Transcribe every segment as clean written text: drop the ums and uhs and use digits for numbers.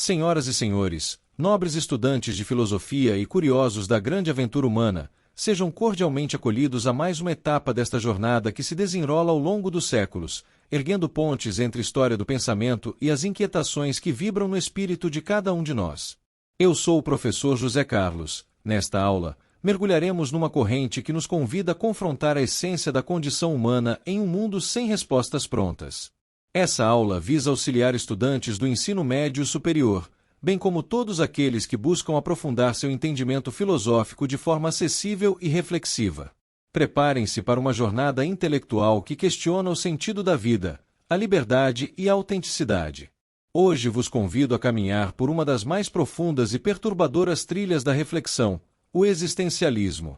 Senhoras e senhores, nobres estudantes de filosofia e curiosos da grande aventura humana, sejam cordialmente acolhidos a mais uma etapa desta jornada que se desenrola ao longo dos séculos, erguendo pontes entre a história do pensamento e as inquietações que vibram no espírito de cada um de nós. Eu sou o professor José Carlos. Nesta aula, mergulharemos numa corrente que nos convida a confrontar a essência da condição humana em um mundo sem respostas prontas. Essa aula visa auxiliar estudantes do ensino médio superior, bem como todos aqueles que buscam aprofundar seu entendimento filosófico de forma acessível e reflexiva. Preparem-se para uma jornada intelectual que questiona o sentido da vida, a liberdade e a autenticidade. Hoje vos convido a caminhar por uma das mais profundas e perturbadoras trilhas da reflexão, o existencialismo.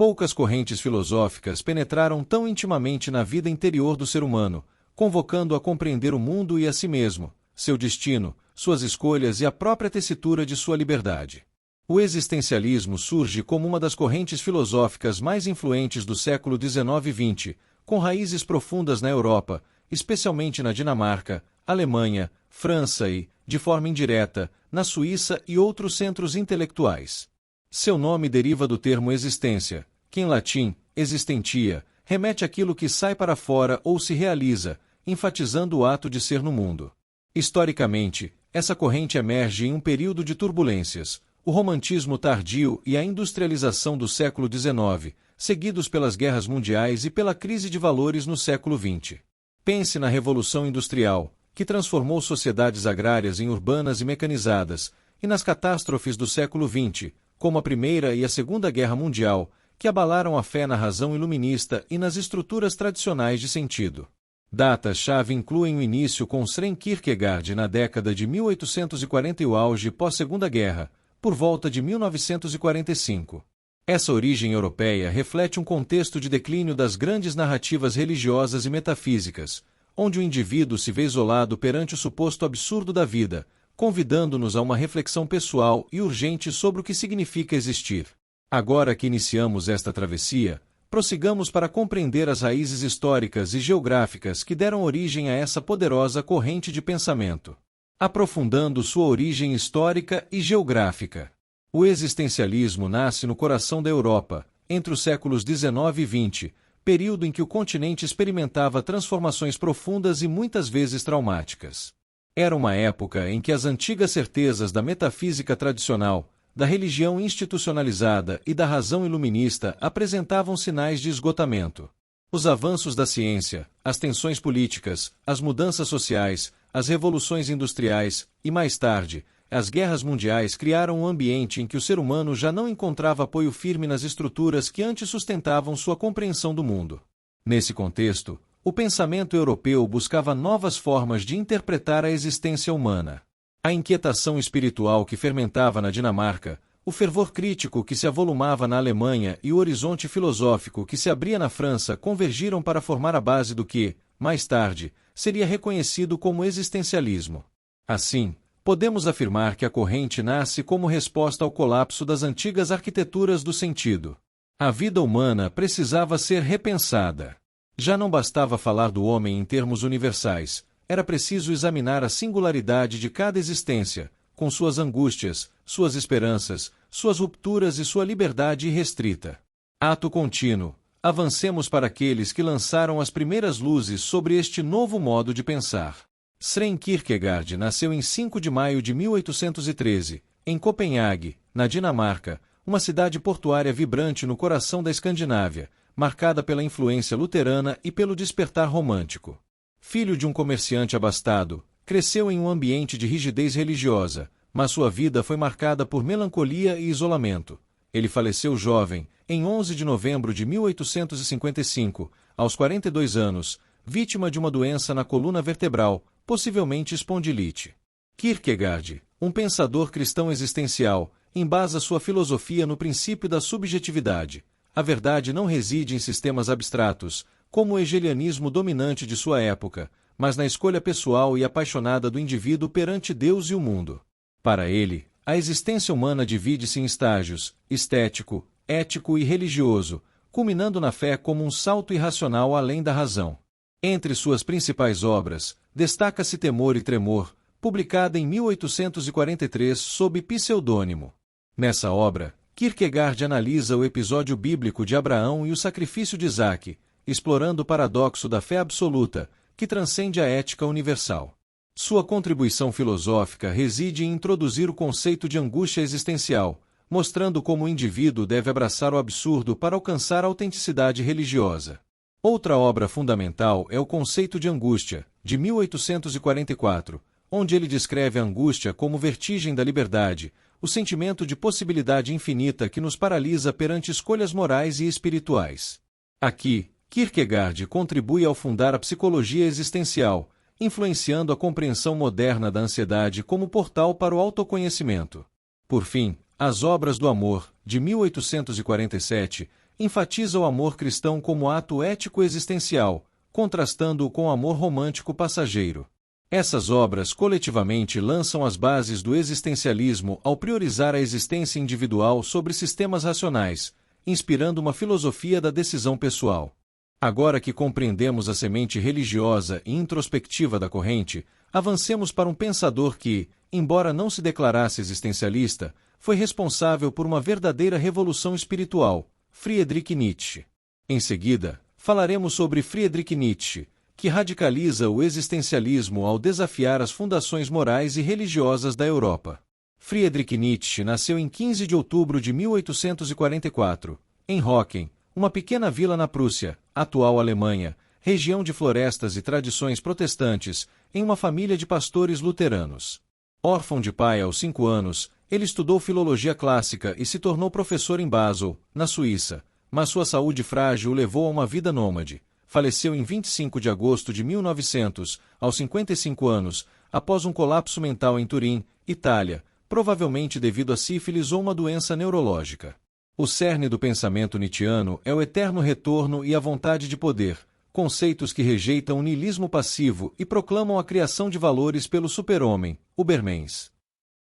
Poucas correntes filosóficas penetraram tão intimamente na vida interior do ser humano, convocando-o a compreender o mundo e a si mesmo, seu destino, suas escolhas e a própria tessitura de sua liberdade. O existencialismo surge como uma das correntes filosóficas mais influentes do século XIX e XX, com raízes profundas na Europa, especialmente na Dinamarca, Alemanha, França e, de forma indireta, na Suíça e outros centros intelectuais. Seu nome deriva do termo existência, que em latim, existentia, remete àquilo que sai para fora ou se realiza, enfatizando o ato de ser no mundo. Historicamente, essa corrente emerge em um período de turbulências, o romantismo tardio e a industrialização do século XIX, seguidos pelas guerras mundiais e pela crise de valores no século XX. Pense na Revolução Industrial, que transformou sociedades agrárias em urbanas e mecanizadas, e nas catástrofes do século XX, como a Primeira e a Segunda Guerra Mundial, que abalaram a fé na razão iluminista e nas estruturas tradicionais de sentido. Datas-chave incluem o início com Søren Kierkegaard na década de 1840 e o auge pós-Segunda Guerra, por volta de 1945. Essa origem europeia reflete um contexto de declínio das grandes narrativas religiosas e metafísicas, onde o indivíduo se vê isolado perante o suposto absurdo da vida, convidando-nos a uma reflexão pessoal e urgente sobre o que significa existir. Agora que iniciamos esta travessia, prossigamos para compreender as raízes históricas e geográficas que deram origem a essa poderosa corrente de pensamento. Aprofundando sua origem histórica e geográfica. O existencialismo nasce no coração da Europa, entre os séculos XIX e XX, período em que o continente experimentava transformações profundas e muitas vezes traumáticas. Era uma época em que as antigas certezas da metafísica tradicional, da religião institucionalizada e da razão iluminista apresentavam sinais de esgotamento. Os avanços da ciência, as tensões políticas, as mudanças sociais, as revoluções industriais e, mais tarde, as guerras mundiais criaram um ambiente em que o ser humano já não encontrava apoio firme nas estruturas que antes sustentavam sua compreensão do mundo. Nesse contexto, o pensamento europeu buscava novas formas de interpretar a existência humana. A inquietação espiritual que fermentava na Dinamarca, o fervor crítico que se avolumava na Alemanha e o horizonte filosófico que se abria na França convergiram para formar a base do que, mais tarde, seria reconhecido como existencialismo. Assim, podemos afirmar que a corrente nasce como resposta ao colapso das antigas arquiteturas do sentido. A vida humana precisava ser repensada. Já não bastava falar do homem em termos universais, era preciso examinar a singularidade de cada existência, com suas angústias, suas esperanças, suas rupturas e sua liberdade irrestrita. Ato contínuo, avancemos para aqueles que lançaram as primeiras luzes sobre este novo modo de pensar. Søren Kierkegaard nasceu em 5 de maio de 1813, em Copenhague, na Dinamarca, uma cidade portuária vibrante no coração da Escandinávia, marcada pela influência luterana e pelo despertar romântico. Filho de um comerciante abastado, cresceu em um ambiente de rigidez religiosa, mas sua vida foi marcada por melancolia e isolamento. Ele faleceu jovem, em 11 de novembro de 1855, aos 42 anos, vítima de uma doença na coluna vertebral, possivelmente espondilite. Kierkegaard, um pensador cristão existencial, embasa sua filosofia no princípio da subjetividade. A verdade não reside em sistemas abstratos, como o hegelianismo dominante de sua época, mas na escolha pessoal e apaixonada do indivíduo perante Deus e o mundo. Para ele, a existência humana divide-se em estágios: estético, ético e religioso, culminando na fé como um salto irracional além da razão. Entre suas principais obras, destaca-se Temor e Tremor, publicada em 1843 sob pseudônimo. Nessa obra, Kierkegaard analisa o episódio bíblico de Abraão e o sacrifício de Isaque, explorando o paradoxo da fé absoluta, que transcende a ética universal. Sua contribuição filosófica reside em introduzir o conceito de angústia existencial, mostrando como o indivíduo deve abraçar o absurdo para alcançar a autenticidade religiosa. Outra obra fundamental é o Conceito de Angústia, de 1844, onde ele descreve a angústia como vertigem da liberdade, o sentimento de possibilidade infinita que nos paralisa perante escolhas morais e espirituais. Aqui, Kierkegaard contribui ao fundar a psicologia existencial, influenciando a compreensão moderna da ansiedade como portal para o autoconhecimento. Por fim, As Obras do Amor, de 1847, enfatiza o amor cristão como ato ético existencial, contrastando-o com o amor romântico passageiro. Essas obras coletivamente lançam as bases do existencialismo ao priorizar a existência individual sobre sistemas racionais, inspirando uma filosofia da decisão pessoal. Agora que compreendemos a semente religiosa e introspectiva da corrente, avancemos para um pensador que, embora não se declarasse existencialista, foi responsável por uma verdadeira revolução espiritual, Friedrich Nietzsche. Em seguida, falaremos sobre Friedrich Nietzsche, que radicaliza o existencialismo ao desafiar as fundações morais e religiosas da Europa. Friedrich Nietzsche nasceu em 15 de outubro de 1844, em Hocken, uma pequena vila na Prússia, atual Alemanha, região de florestas e tradições protestantes, em uma família de pastores luteranos. Órfão de pai aos 5 anos, ele estudou filologia clássica e se tornou professor em Basel, na Suíça, mas sua saúde frágil o levou a uma vida nômade. Faleceu em 25 de agosto de 1900, aos 55 anos, após um colapso mental em Turim, Itália, provavelmente devido a sífilis ou uma doença neurológica. O cerne do pensamento nietzschiano é o eterno retorno e a vontade de poder, conceitos que rejeitam o niilismo passivo e proclamam a criação de valores pelo super-homem, Ubermensch.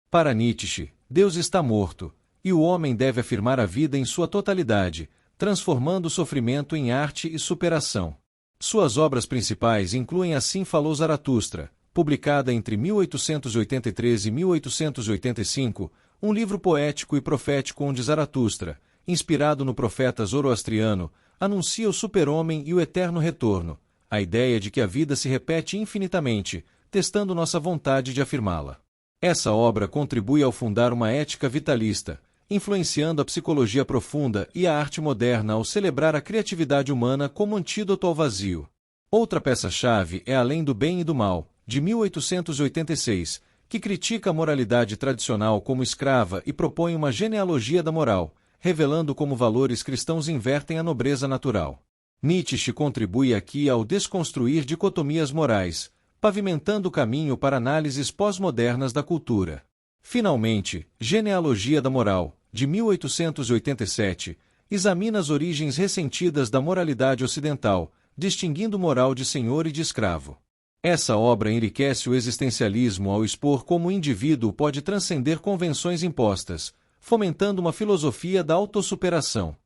Para Nietzsche, Deus está morto, e o homem deve afirmar a vida em sua totalidade, transformando o sofrimento em arte e superação. Suas obras principais incluem Assim Falou Zaratustra, publicada entre 1883 e 1885, um livro poético e profético onde Zaratustra, inspirado no profeta zoroastriano, anuncia o super-homem e o eterno retorno, a ideia de que a vida se repete infinitamente, testando nossa vontade de afirmá-la. Essa obra contribui ao fundar uma ética vitalista, influenciando a psicologia profunda e a arte moderna ao celebrar a criatividade humana como antídoto ao vazio. Outra peça-chave é Além do Bem e do Mal, de 1886, que critica a moralidade tradicional como escrava e propõe uma genealogia da moral, revelando como valores cristãos invertem a nobreza natural. Nietzsche contribui aqui ao desconstruir dicotomias morais, pavimentando o caminho para análises pós-modernas da cultura. Finalmente, Genealogia da Moral, de 1887, examina as origens ressentidas da moralidade ocidental, distinguindo moral de senhor e de escravo. Essa obra enriquece o existencialismo ao expor como o indivíduo pode transcender convenções impostas, fomentando uma filosofia da autossuperação.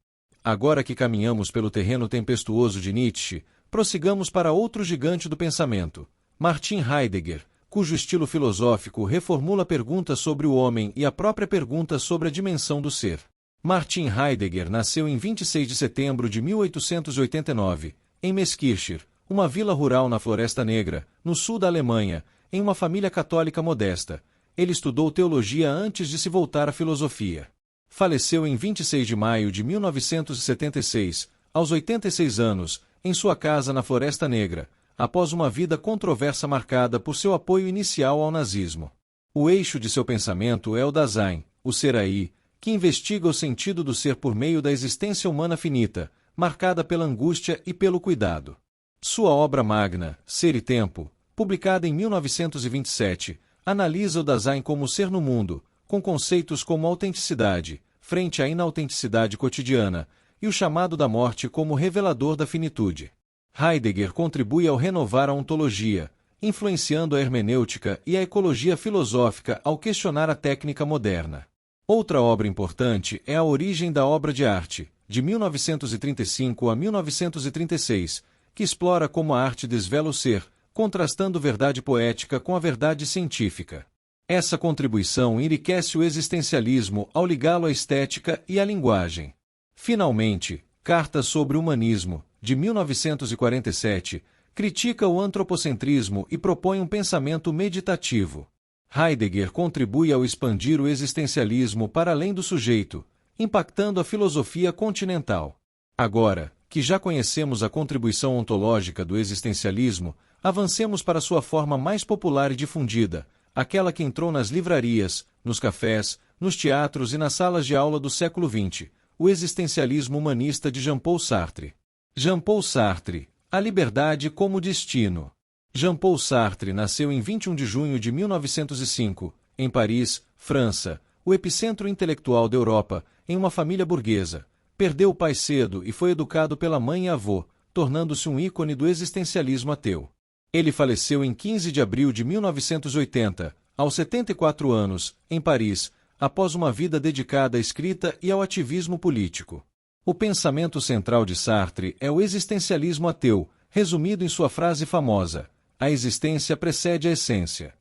Agora que caminhamos pelo terreno tempestuoso de Nietzsche, prossigamos para outro gigante do pensamento, Martin Heidegger, cujo estilo filosófico reformula perguntas sobre o homem e a própria pergunta sobre a dimensão do ser. Martin Heidegger nasceu em 26 de setembro de 1889, em Meeskirchen, uma vila rural na Floresta Negra, no sul da Alemanha, em uma família católica modesta. Ele estudou teologia antes de se voltar à filosofia. Faleceu em 26 de maio de 1976, aos 86 anos, em sua casa na Floresta Negra, após uma vida controversa marcada por seu apoio inicial ao nazismo. O eixo de seu pensamento é o Dasein, o ser aí, que investiga o sentido do ser por meio da existência humana finita, marcada pela angústia e pelo cuidado. Sua obra magna, Ser e Tempo, publicada em 1927, analisa o Dasein como ser no mundo, com conceitos como autenticidade, frente à inautenticidade cotidiana, e o chamado da morte como revelador da finitude. Heidegger contribui ao renovar a ontologia, influenciando a hermenêutica e a ecologia filosófica ao questionar a técnica moderna. Outra obra importante é A Origem da Obra de Arte, de 1935 a 1936, que explora como a arte desvela o ser, contrastando verdade poética com a verdade científica. Essa contribuição enriquece o existencialismo ao ligá-lo à estética e à linguagem. Finalmente, Cartas sobre o Humanismo, de 1947, critica o antropocentrismo e propõe um pensamento meditativo. Heidegger contribui ao expandir o existencialismo para além do sujeito, impactando a filosofia continental. Agora, que já conhecemos a contribuição ontológica do existencialismo, avancemos para sua forma mais popular e difundida, aquela que entrou nas livrarias, nos cafés, nos teatros e nas salas de aula do século XX, o existencialismo humanista de Jean-Paul Sartre. Jean-Paul Sartre, a liberdade como destino. Jean-Paul Sartre nasceu em 21 de junho de 1905, em Paris, França, o epicentro intelectual da Europa, em uma família burguesa. Perdeu o pai cedo e foi educado pela mãe e avô, tornando-se um ícone do existencialismo ateu. Ele faleceu em 15 de abril de 1980, aos 74 anos, em Paris, após uma vida dedicada à escrita e ao ativismo político. O pensamento central de Sartre é o existencialismo ateu, resumido em sua frase famosa: a existência precede a essência.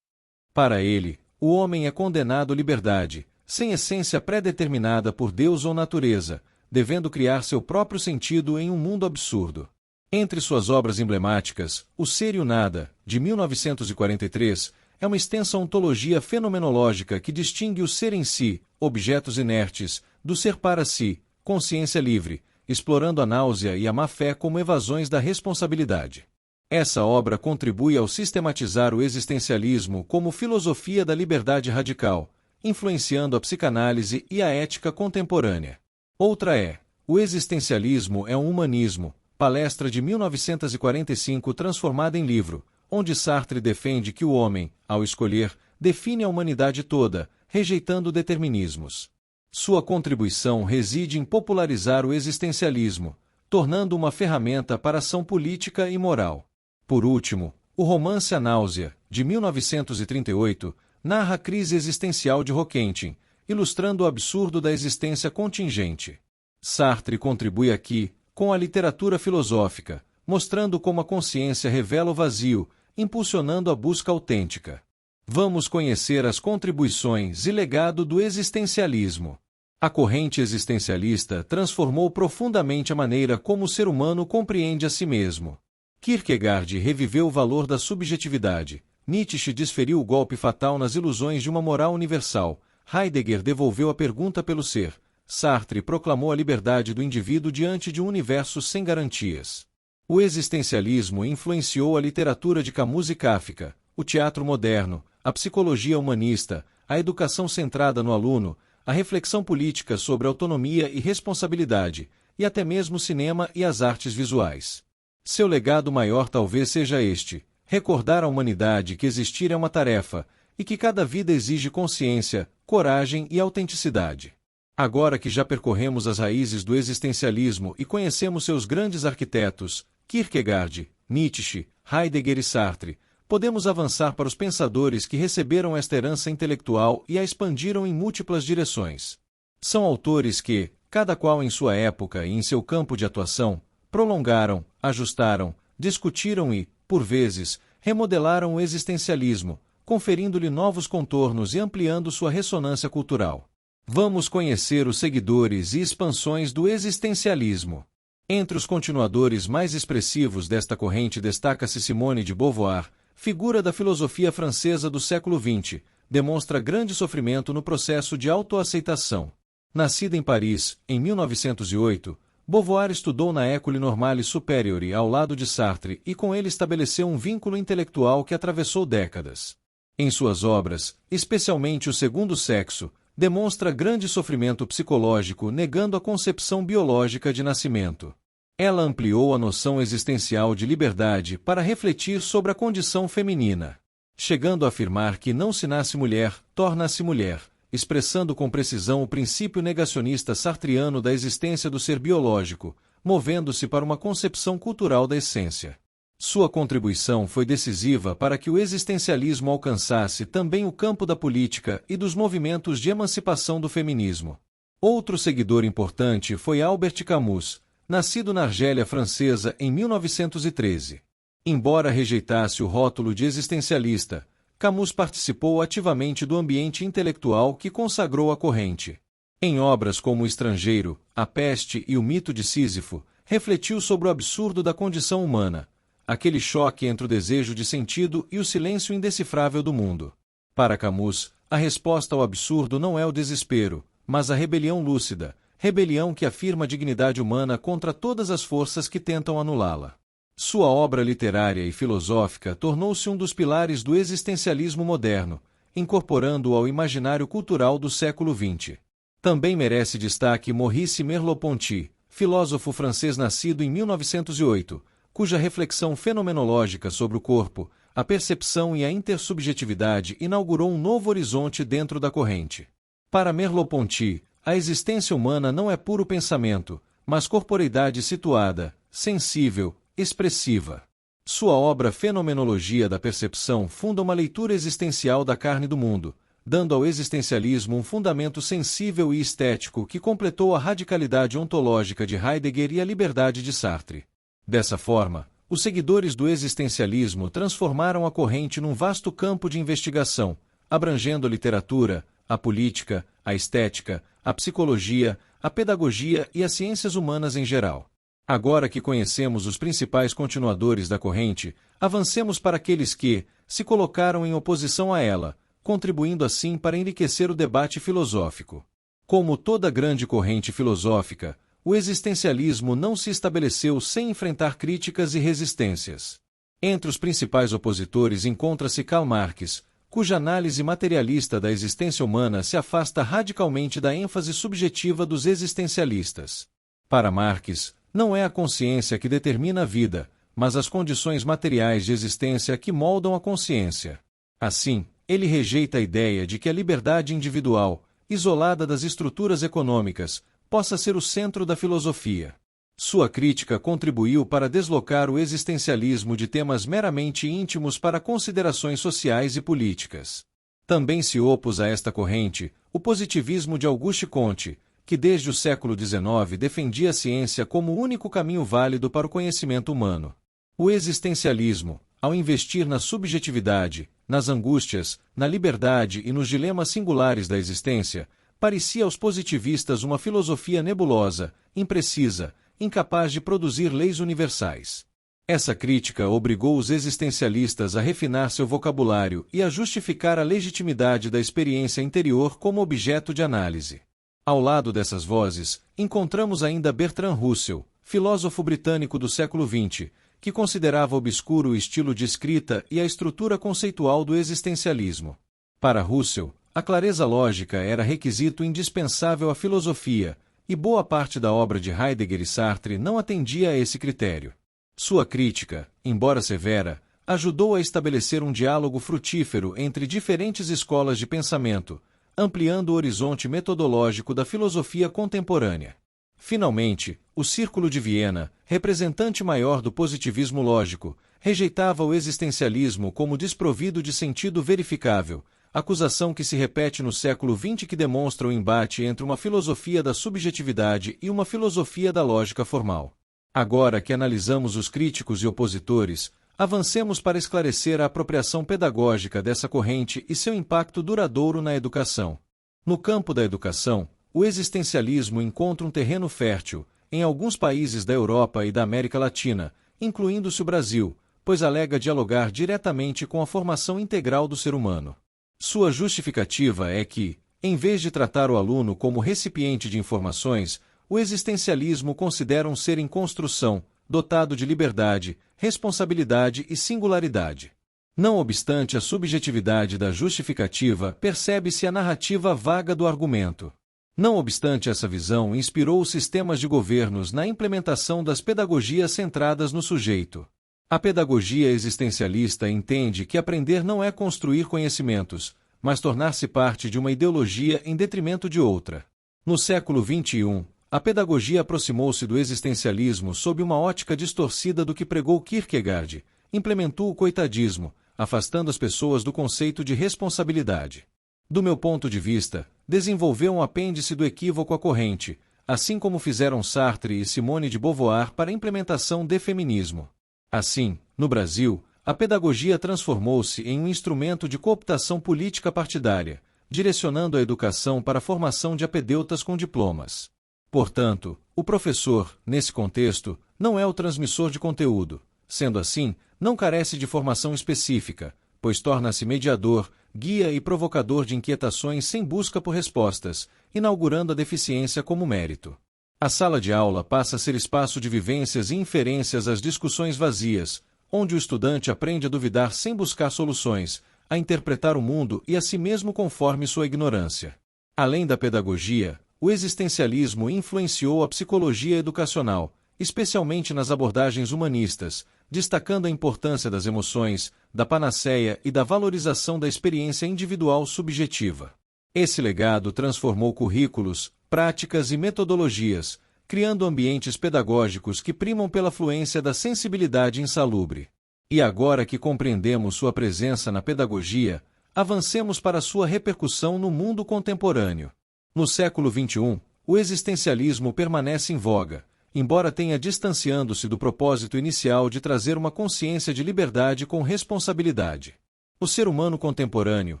Para ele, o homem é condenado à liberdade, sem essência pré-determinada por Deus ou natureza, devendo criar seu próprio sentido em um mundo absurdo. Entre suas obras emblemáticas, O Ser e o Nada, de 1943, é uma extensa ontologia fenomenológica que distingue o ser em si, objetos inertes, do ser para si, consciência livre, explorando a náusea e a má-fé como evasões da responsabilidade. Essa obra contribui ao sistematizar o existencialismo como filosofia da liberdade radical, influenciando a psicanálise e a ética contemporânea. Outra é O Existencialismo é um Humanismo, palestra de 1945 transformada em livro, onde Sartre defende que o homem, ao escolher, define a humanidade toda, rejeitando determinismos. Sua contribuição reside em popularizar o existencialismo, tornando uma ferramenta para ação política e moral. Por último, o romance A Náusea, de 1938, narra a crise existencial de Roquentin, ilustrando o absurdo da existência contingente. Sartre contribui aqui, com a literatura filosófica, mostrando como a consciência revela o vazio, impulsionando a busca autêntica. Vamos conhecer as contribuições e legado do existencialismo. A corrente existencialista transformou profundamente a maneira como o ser humano compreende a si mesmo. Kierkegaard reviveu o valor da subjetividade, Nietzsche desferiu o golpe fatal nas ilusões de uma moral universal, Heidegger devolveu a pergunta pelo ser, Sartre proclamou a liberdade do indivíduo diante de um universo sem garantias. O existencialismo influenciou a literatura de Camus e Kafka, o teatro moderno, a psicologia humanista, a educação centrada no aluno, a reflexão política sobre autonomia e responsabilidade, e até mesmo o cinema e as artes visuais. Seu legado maior talvez seja este: recordar à humanidade que existir é uma tarefa, e que cada vida exige consciência, coragem e autenticidade. Agora que já percorremos as raízes do existencialismo e conhecemos seus grandes arquitetos, Kierkegaard, Nietzsche, Heidegger e Sartre, podemos avançar para os pensadores que receberam esta herança intelectual e a expandiram em múltiplas direções. São autores que, cada qual em sua época e em seu campo de atuação, prolongaram, ajustaram, discutiram e, por vezes, remodelaram o existencialismo, conferindo-lhe novos contornos e ampliando sua ressonância cultural. Vamos conhecer os seguidores e expansões do existencialismo. Entre os continuadores mais expressivos desta corrente destaca-se Simone de Beauvoir, figura da filosofia francesa do século XX, demonstra grande sofrimento no processo de autoaceitação. Nascida em Paris, em 1908, Beauvoir estudou na École Normale Supérieure ao lado de Sartre e com ele estabeleceu um vínculo intelectual que atravessou décadas. Em suas obras, especialmente O Segundo Sexo, demonstra grande sofrimento psicológico negando a concepção biológica de nascimento. Ela ampliou a noção existencial de liberdade para refletir sobre a condição feminina, chegando a afirmar que não se nasce mulher, torna-se mulher, expressando com precisão o princípio negacionista sartriano da existência do ser biológico, movendo-se para uma concepção cultural da essência. Sua contribuição foi decisiva para que o existencialismo alcançasse também o campo da política e dos movimentos de emancipação do feminismo. Outro seguidor importante foi Albert Camus, nascido na Argélia Francesa em 1913. Embora rejeitasse o rótulo de existencialista, Camus participou ativamente do ambiente intelectual que consagrou a corrente. Em obras como O Estrangeiro, A Peste e O Mito de Sísifo, refletiu sobre o absurdo da condição humana, aquele choque entre o desejo de sentido e o silêncio indecifrável do mundo. Para Camus, a resposta ao absurdo não é o desespero, mas a rebelião lúcida, rebelião que afirma a dignidade humana contra todas as forças que tentam anulá-la. Sua obra literária e filosófica tornou-se um dos pilares do existencialismo moderno, incorporando-o ao imaginário cultural do século XX. Também merece destaque Maurice Merleau-Ponty, filósofo francês nascido em 1908, cuja reflexão fenomenológica sobre o corpo, a percepção e a intersubjetividade inaugurou um novo horizonte dentro da corrente. Para Merleau-Ponty, a existência humana não é puro pensamento, mas corporeidade situada, sensível, expressiva. Sua obra Fenomenologia da Percepção funda uma leitura existencial da carne do mundo, dando ao existencialismo um fundamento sensível e estético que completou a radicalidade ontológica de Heidegger e a liberdade de Sartre. Dessa forma, os seguidores do existencialismo transformaram a corrente num vasto campo de investigação, abrangendo a literatura, a política, a estética, a psicologia, a pedagogia e as ciências humanas em geral. Agora que conhecemos os principais continuadores da corrente, avancemos para aqueles que se colocaram em oposição a ela, contribuindo assim para enriquecer o debate filosófico. Como toda grande corrente filosófica, o existencialismo não se estabeleceu sem enfrentar críticas e resistências. Entre os principais opositores encontra-se Karl Marx, cuja análise materialista da existência humana se afasta radicalmente da ênfase subjetiva dos existencialistas. Para Marx, não é a consciência que determina a vida, mas as condições materiais de existência que moldam a consciência. Assim, ele rejeita a ideia de que a liberdade individual, isolada das estruturas econômicas, possa ser o centro da filosofia. Sua crítica contribuiu para deslocar o existencialismo de temas meramente íntimos para considerações sociais e políticas. Também se opôs a esta corrente o positivismo de Auguste Comte, que desde o século XIX defendia a ciência como o único caminho válido para o conhecimento humano. O existencialismo, ao investir na subjetividade, nas angústias, na liberdade e nos dilemas singulares da existência, parecia aos positivistas uma filosofia nebulosa, imprecisa, incapaz de produzir leis universais. Essa crítica obrigou os existencialistas a refinar seu vocabulário e a justificar a legitimidade da experiência interior como objeto de análise. Ao lado dessas vozes, encontramos ainda Bertrand Russell, filósofo britânico do século XX, que considerava obscuro o estilo de escrita e a estrutura conceitual do existencialismo. Para Russell, a clareza lógica era requisito indispensável à filosofia, e boa parte da obra de Heidegger e Sartre não atendia a esse critério. Sua crítica, embora severa, ajudou a estabelecer um diálogo frutífero entre diferentes escolas de pensamento, ampliando o horizonte metodológico da filosofia contemporânea. Finalmente, o Círculo de Viena, representante maior do positivismo lógico, rejeitava o existencialismo como desprovido de sentido verificável, acusação que se repete no século XX que demonstra o embate entre uma filosofia da subjetividade e uma filosofia da lógica formal. Agora que analisamos os críticos e opositores, avancemos para esclarecer a apropriação pedagógica dessa corrente e seu impacto duradouro na educação. No campo da educação, o existencialismo encontra um terreno fértil, em alguns países da Europa e da América Latina, incluindo-se o Brasil, pois alega dialogar diretamente com a formação integral do ser humano. Sua justificativa é que, em vez de tratar o aluno como recipiente de informações, o existencialismo considera um ser em construção, dotado de liberdade, responsabilidade e singularidade. Não obstante a subjetividade da justificativa, percebe-se a narrativa vaga do argumento. Não obstante essa visão, inspirou os sistemas de governos na implementação das pedagogias centradas no sujeito. A pedagogia existencialista entende que aprender não é construir conhecimentos, mas tornar-se parte de uma ideologia em detrimento de outra. No século XXI, a pedagogia aproximou-se do existencialismo sob uma ótica distorcida do que pregou Kierkegaard, implementou o coitadismo, afastando as pessoas do conceito de responsabilidade. Do meu ponto de vista, desenvolveu um apêndice do equívoco à corrente, assim como fizeram Sartre e Simone de Beauvoir para a implementação do feminismo. Assim, no Brasil, a pedagogia transformou-se em um instrumento de cooptação política partidária, direcionando a educação para a formação de apedeutas com diplomas. Portanto, o professor, nesse contexto, não é o transmissor de conteúdo. Sendo assim, não carece de formação específica, pois torna-se mediador, guia e provocador de inquietações sem busca por respostas, inaugurando a deficiência como mérito. A sala de aula passa a ser espaço de vivências e inferências às discussões vazias, onde o estudante aprende a duvidar sem buscar soluções, a interpretar o mundo e a si mesmo conforme sua ignorância. Além da pedagogia, o existencialismo influenciou a psicologia educacional, especialmente nas abordagens humanistas, destacando a importância das emoções, da panaceia e da valorização da experiência individual subjetiva. Esse legado transformou currículos, práticas e metodologias, criando ambientes pedagógicos que primam pela fluência da sensibilidade insalubre. E agora que compreendemos sua presença na pedagogia, avancemos para sua repercussão no mundo contemporâneo. No século XXI, o existencialismo permanece em voga, embora tenha distanciando-se do propósito inicial de trazer uma consciência de liberdade com responsabilidade. O ser humano contemporâneo,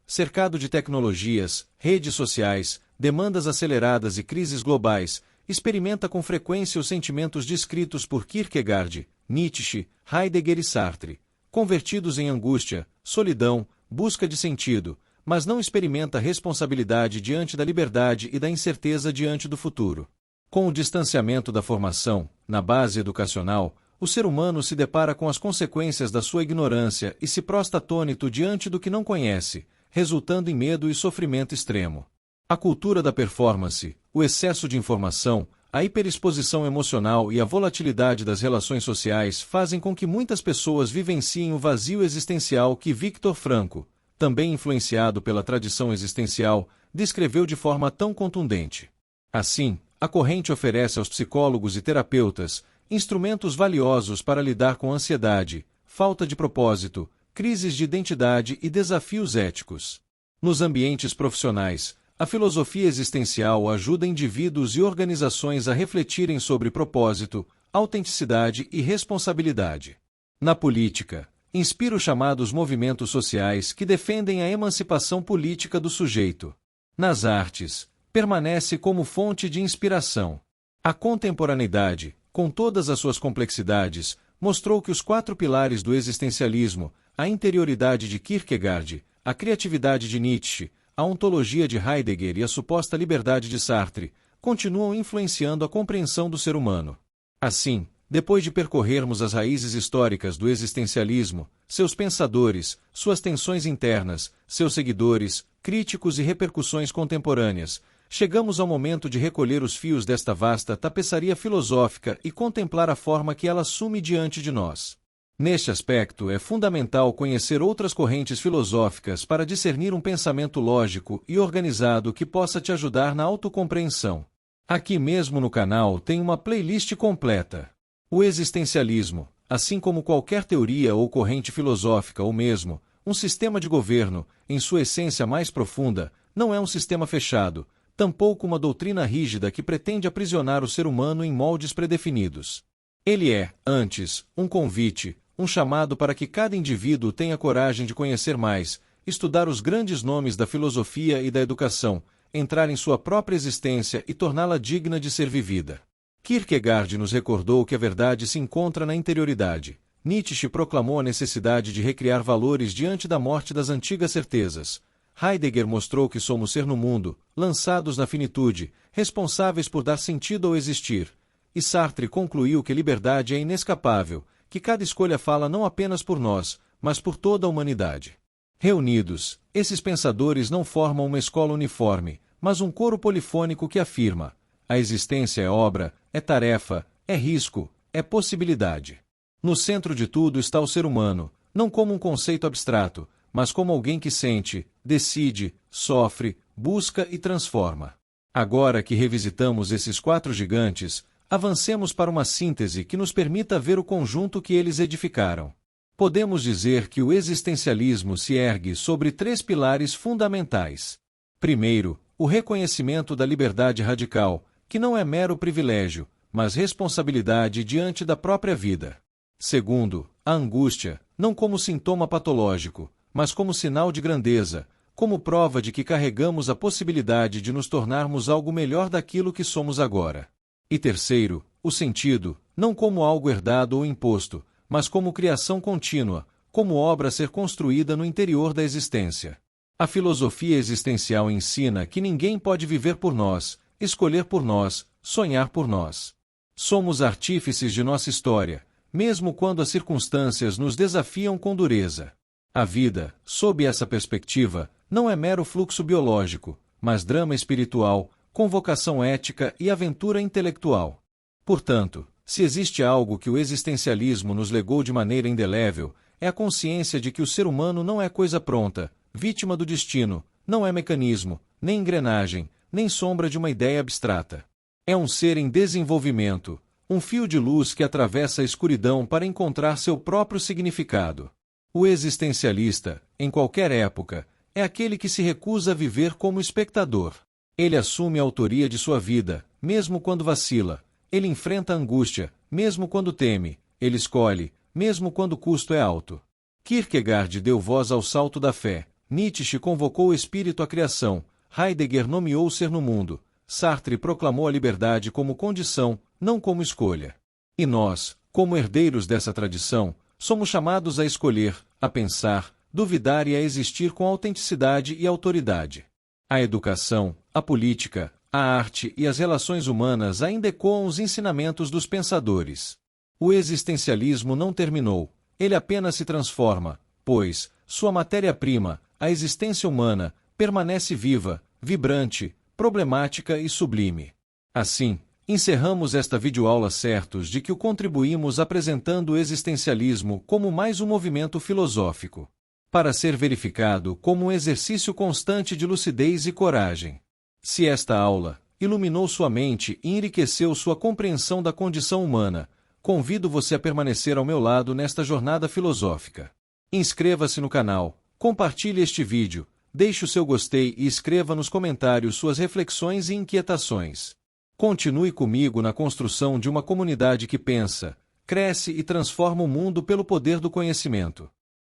cercado de tecnologias, redes sociais, demandas aceleradas e crises globais, experimenta com frequência os sentimentos descritos por Kierkegaard, Nietzsche, Heidegger e Sartre, convertidos em angústia, solidão, busca de sentido, mas não experimenta responsabilidade diante da liberdade e da incerteza diante do futuro. Com o distanciamento da formação, na base educacional, o ser humano se depara com as consequências da sua ignorância e se prostra atônito diante do que não conhece, resultando em medo e sofrimento extremo. A cultura da performance, o excesso de informação, a hiperexposição emocional e a volatilidade das relações sociais fazem com que muitas pessoas vivenciem o vazio existencial que Viktor Frankl, também influenciado pela tradição existencial, descreveu de forma tão contundente. Assim, a corrente oferece aos psicólogos e terapeutas instrumentos valiosos para lidar com ansiedade, falta de propósito, crises de identidade e desafios éticos. Nos ambientes profissionais, a filosofia existencial ajuda indivíduos e organizações a refletirem sobre propósito, autenticidade e responsabilidade. Na política, inspira os chamados movimentos sociais que defendem a emancipação política do sujeito. Nas artes, permanece como fonte de inspiração. A contemporaneidade, com todas as suas complexidades, mostrou que os 4 pilares do existencialismo, a interioridade de Kierkegaard, a criatividade de Nietzsche, a ontologia de Heidegger e a suposta liberdade de Sartre, continuam influenciando a compreensão do ser humano. Assim, depois de percorrermos as raízes históricas do existencialismo, seus pensadores, suas tensões internas, seus seguidores, críticos e repercussões contemporâneas, chegamos ao momento de recolher os fios desta vasta tapeçaria filosófica e contemplar a forma que ela assume diante de nós. Neste aspecto, é fundamental conhecer outras correntes filosóficas para discernir um pensamento lógico e organizado que possa te ajudar na autocompreensão. Aqui mesmo no canal tem uma playlist completa. O existencialismo, assim como qualquer teoria ou corrente filosófica ou mesmo um sistema de governo, em sua essência mais profunda, não é um sistema fechado, tampouco uma doutrina rígida que pretende aprisionar o ser humano em moldes predefinidos. Ele é, antes, um convite, um chamado para que cada indivíduo tenha coragem de conhecer mais, estudar os grandes nomes da filosofia e da educação, entrar em sua própria existência e torná-la digna de ser vivida. Kierkegaard nos recordou que a verdade se encontra na interioridade. Nietzsche proclamou a necessidade de recriar valores diante da morte das antigas certezas. Heidegger mostrou que somos ser no mundo, lançados na finitude, responsáveis por dar sentido ao existir. E Sartre concluiu que liberdade é inescapável, que cada escolha fala não apenas por nós, mas por toda a humanidade. Reunidos, esses pensadores não formam uma escola uniforme, mas um coro polifônico que afirma: a existência é obra, é tarefa, é risco, é possibilidade. No centro de tudo está o ser humano, não como um conceito abstrato, mas como alguém que sente, decide, sofre, busca e transforma. Agora que revisitamos esses 4 gigantes, avancemos para uma síntese que nos permita ver o conjunto que eles edificaram. Podemos dizer que o existencialismo se ergue sobre 3 pilares fundamentais. Primeiro, o reconhecimento da liberdade radical, que não é mero privilégio, mas responsabilidade diante da própria vida. Segundo, a angústia, não como sintoma patológico, mas como sinal de grandeza, como prova de que carregamos a possibilidade de nos tornarmos algo melhor daquilo que somos agora. E terceiro, o sentido, não como algo herdado ou imposto, mas como criação contínua, como obra a ser construída no interior da existência. A filosofia existencial ensina que ninguém pode viver por nós, escolher por nós, sonhar por nós. Somos artífices de nossa história, mesmo quando as circunstâncias nos desafiam com dureza. A vida, sob essa perspectiva, não é mero fluxo biológico, mas drama espiritual, convocação ética e aventura intelectual. Portanto, se existe algo que o existencialismo nos legou de maneira indelével, é a consciência de que o ser humano não é coisa pronta, vítima do destino, não é mecanismo, nem engrenagem, nem sombra de uma ideia abstrata. É um ser em desenvolvimento, um fio de luz que atravessa a escuridão para encontrar seu próprio significado. O existencialista, em qualquer época, é aquele que se recusa a viver como espectador. Ele assume a autoria de sua vida, mesmo quando vacila. Ele enfrenta a angústia, mesmo quando teme. Ele escolhe, mesmo quando o custo é alto. Kierkegaard deu voz ao salto da fé. Nietzsche convocou o espírito à criação. Heidegger nomeou o ser no mundo. Sartre proclamou a liberdade como condição, não como escolha. E nós, como herdeiros dessa tradição, somos chamados a escolher, a pensar, duvidar e a existir com autenticidade e autoridade. A educação, a política, a arte e as relações humanas ainda ecoam os ensinamentos dos pensadores. O existencialismo não terminou, ele apenas se transforma, pois, sua matéria-prima, a existência humana, permanece viva, vibrante, problemática e sublime. Assim, encerramos esta videoaula certos de que o contribuímos apresentando o existencialismo como mais um movimento filosófico, para ser verificado como um exercício constante de lucidez e coragem. Se esta aula iluminou sua mente e enriqueceu sua compreensão da condição humana, convido você a permanecer ao meu lado nesta jornada filosófica. Inscreva-se no canal, compartilhe este vídeo, deixe o seu gostei e escreva nos comentários suas reflexões e inquietações. Continue comigo na construção de uma comunidade que pensa, cresce e transforma o mundo pelo poder do conhecimento.